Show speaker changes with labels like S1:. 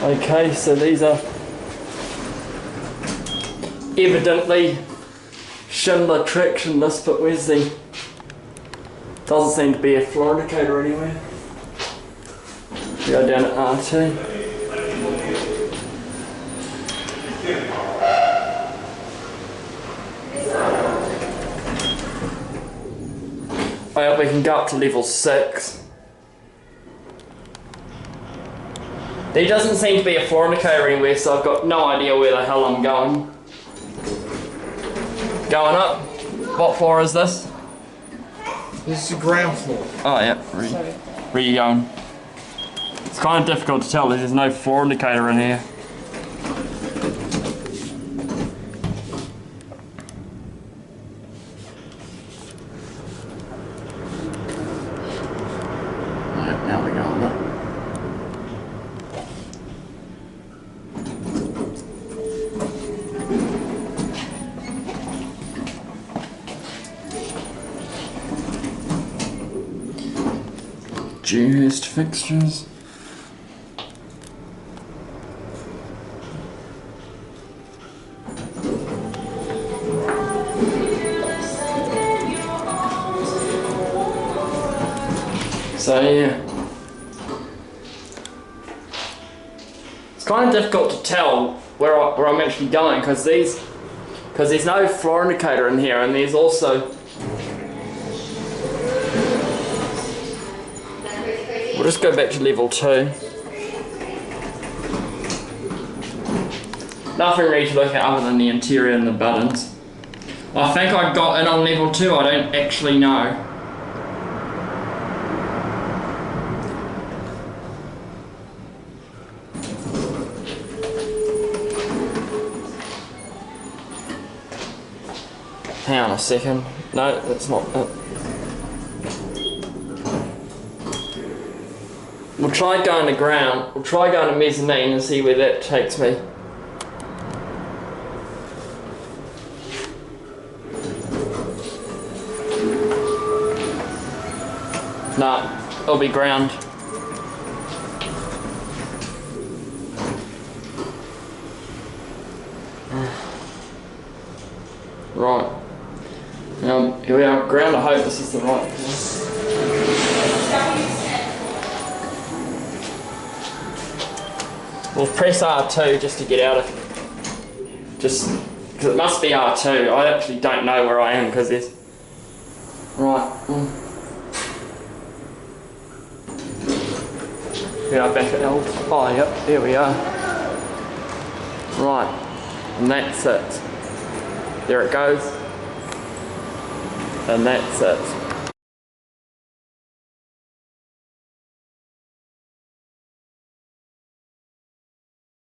S1: Okay, so these are evidently Schindler traction this, but where's the... Doesn't seem to be a floor indicator anywhere. Go down at RT. Well, we can go up to level 6. There doesn't seem to be a floor indicator anywhere, so I've got no idea where the hell I'm going. Going up. What floor is this?
S2: This is the ground floor.
S1: Oh yeah, where you going? It's kind of difficult to tell, there's no floor indicator in here. Right, now we're going up. Dewhurst fixtures. So yeah, it's kind of difficult to tell where I'm actually going because there's no floor indicator in here, and there's also... We'll just go back to level 2. Nothing really to look at other than the interior and the buttons. I think I got in on level 2, I don't actually know. Hang on a second. No, that's not it. We'll try going to ground. We'll try going to mezzanine and see where that takes me. Nah, it'll be ground. Right. Now, here we are, ground. I hope this is the right one. We'll press R2 just to get out of it. Just because it must be R2. I actually don't know where I am because there's... Right. We are back at L. Oh, yep, there we are. Right. And that's it. There it goes. And that's it.